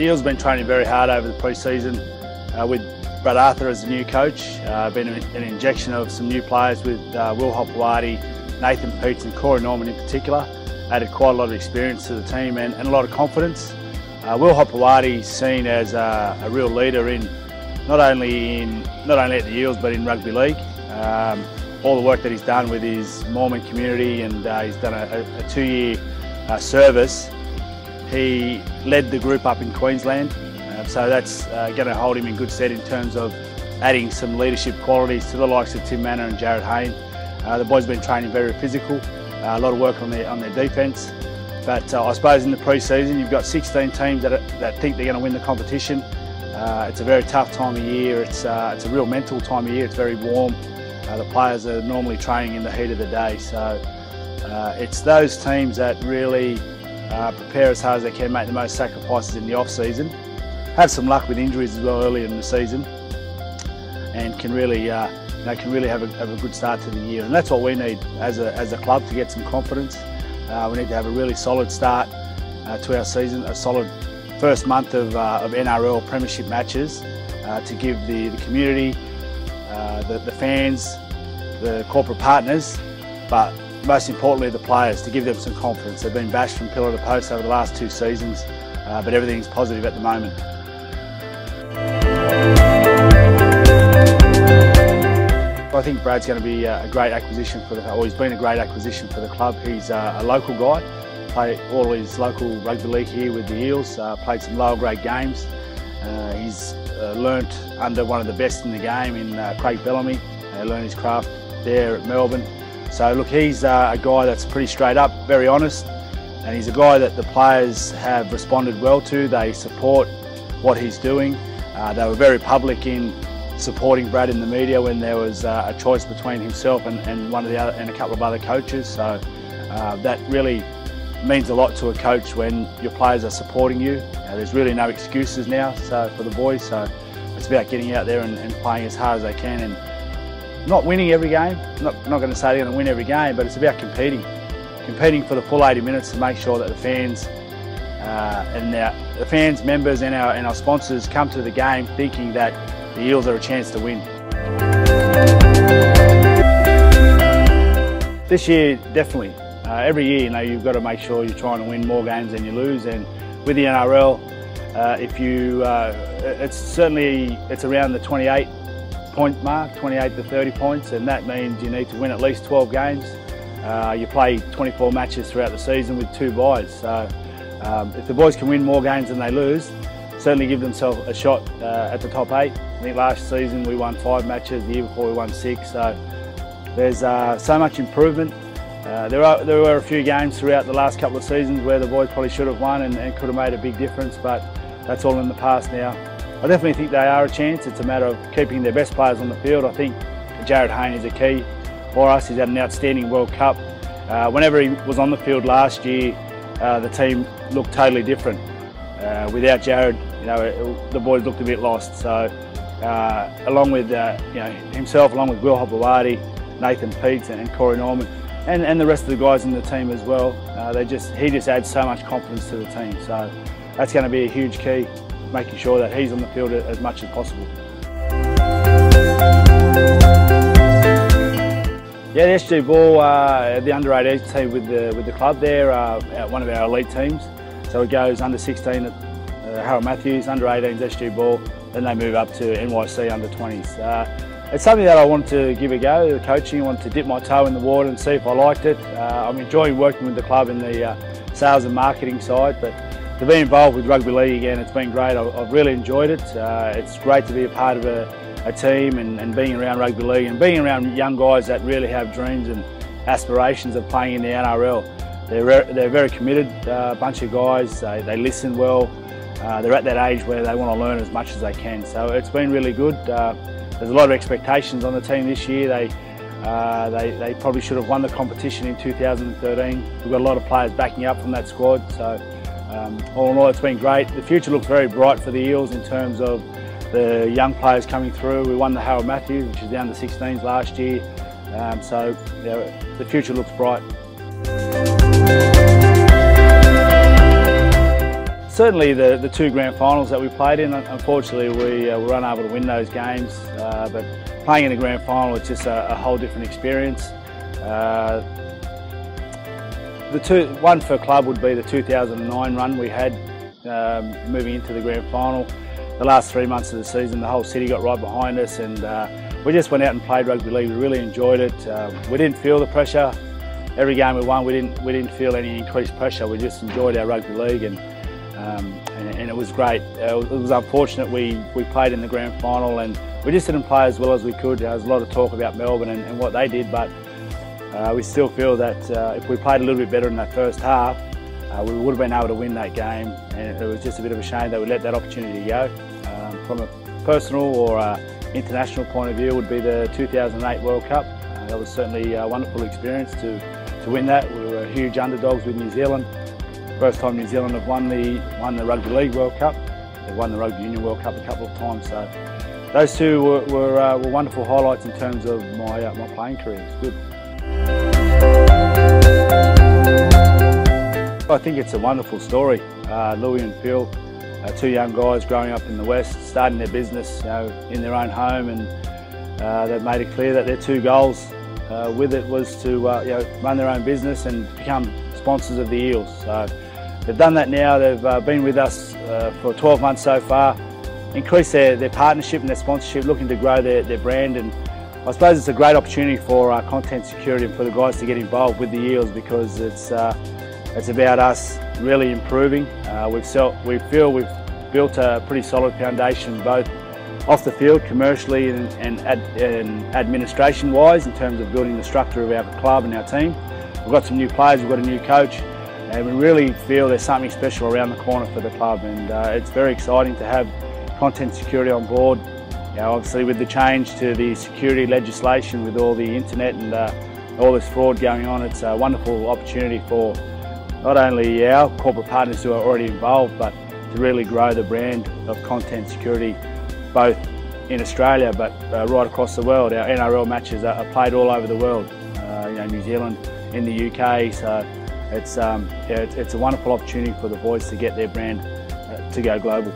Eels have been training very hard over the pre-season with Brad Arthur as the new coach. Been an injection of some new players with Will Hopewadi, Nathan Cayless and Corey Norman in particular. Added quite a lot of experience to the team and a lot of confidence. Will Hopewadi is seen as a real leader in not only at the Eels but in rugby league. All the work that he's done with his Mormon community, and he's done a 2-year service. He led the group up in Queensland, so that's going to hold him in good stead in terms of adding some leadership qualities to the likes of Tim Manor and Jared Hayne. The boys have been training very physical, a lot of work on their defence. But I suppose in the pre-season you've got 16 teams that think they're going to win the competition. It's a very tough time of year. It's a real mental time of year. It's very warm. The players are normally training in the heat of the day, so it's those teams that really prepare as hard as they can, make the most sacrifices in the off-season, have some luck with injuries as well earlier in the season, and can really have a good start to the year. And that's what we need as a club to get some confidence. We need to have a really solid start to our season, a solid first month of NRL premiership matches to give the community, the fans, the corporate partners, but most importantly the players, to give them some confidence. They've been bashed from pillar to post over the last 2 seasons, but everything's positive at the moment. I think Brad's going to be a great acquisition he's been a great acquisition for the club. He's a local guy, played all his local rugby league here with the Eels, played some lower grade games. He's learnt under one of the best in the game in Craig Bellamy, learned his craft there at Melbourne. So look, he's a guy that's pretty straight up, very honest, and he's a guy that the players have responded well to. They support what he's doing. They were very public in supporting Brad in the media when there was a choice between himself and a couple of other coaches. So that really means a lot to a coach when your players are supporting you. There's really no excuses now for the boys, so it's about getting out there and playing as hard as they can, and not winning every game. Not going to say they're going to win every game, but it's about competing for the full 80 minutes to make sure that the fans members and our sponsors come to the game thinking that the Eels are a chance to win. This year, definitely. Every year, you've got to make sure you're trying to win more games than you lose. And with the NRL, it's around the 28-point mark, 28 to 30 points, and that means you need to win at least 12 games. You play 24 matches throughout the season with 2 byes. So if the boys can win more games than they lose, certainly give themselves a shot at the top 8. I think last season we won 5 matches, the year before we won 6. So there's so much improvement. There were a few games throughout the last couple of seasons where the boys probably should have won and could have made a big difference, but that's all in the past now. I definitely think they are a chance. It's a matter of keeping their best players on the field. I think Jared Hayne is a key for us. He's had an outstanding World Cup. Whenever he was on the field last year, the team looked totally different. Without Jared, the boys looked a bit lost. So along with himself, along with Will Hopewadi, Nathan Cayless and Corey Norman, and the rest of the guys in the team as well, he just adds so much confidence to the team. So that's going to be a huge key, making sure that he's on the field as much as possible. Yeah, the SG Ball, the under-18 team with the club there, one of our elite teams. So it goes under 16 at Harold Matthews, under 18s SG Ball, then they move up to NYC under 20s. It's something that I wanted to give a go, the coaching. I wanted to dip my toe in the water and see if I liked it. I'm enjoying working with the club in the sales and marketing side, but to be involved with rugby league again, it's been great. I've really enjoyed it. It's great to be a part of a team and being around rugby league and being around young guys that really have dreams and aspirations of playing in the NRL. They're very committed bunch of guys. They listen well. They're at that age where they want to learn as much as they can. So it's been really good. There's a lot of expectations on the team this year. They probably should have won the competition in 2013. We've got a lot of players backing up from that squad. So all in all, it's been great. The future looks very bright for the Eels in terms of the young players coming through. We won the Harold Matthews, which is the under 16s last year. So the future looks bright. Certainly the two grand finals that we played in, unfortunately we were unable to win those games, but playing in a grand final is just a whole different experience. One for club would be the 2009 run we had moving into the grand final. The last 3 months of the season, the whole city got right behind us, and we just went out and played rugby league. We really enjoyed it. We didn't feel the pressure. Every game we won, we didn't feel any increased pressure. We just enjoyed our rugby league, and it was great. It was unfortunate we played in the grand final, and we just didn't play as well as we could. There was a lot of talk about Melbourne and what they did, but we still feel that if we played a little bit better in that first half, we would have been able to win that game, and it was just a bit of a shame that we let that opportunity go. From a personal or international point of view would be the 2008 World Cup. That was certainly a wonderful experience to win that. We were huge underdogs with New Zealand. First time New Zealand have won the Rugby League World Cup. They've won the Rugby Union World Cup a couple of times. So those two were wonderful highlights in terms of my playing career. It's good. I think it's a wonderful story. Louis and Phil, two young guys growing up in the West, starting their business in their own home, and they've made it clear that their two goals with it was to run their own business and become sponsors of the Eels. So they've done that now. They've been with us for 12 months so far, increased their partnership and their sponsorship, looking to grow their brand, and I suppose it's a great opportunity for content security and for the guys to get involved with the Eels, because it's about us really improving. We feel we've built a pretty solid foundation, both off the field, commercially and administration-wise, in terms of building the structure of our club and our team. We've got some new players, we've got a new coach, and we really feel there's something special around the corner for the club, and it's very exciting to have content security on board. Obviously with the change to the security legislation, with all the internet and all this fraud going on, it's a wonderful opportunity for not only our corporate partners who are already involved, but to really grow the brand of content security, both in Australia but right across the world. Our NRL matches are played all over the world, New Zealand, in the UK, so it's a wonderful opportunity for the boys to get their brand to go global.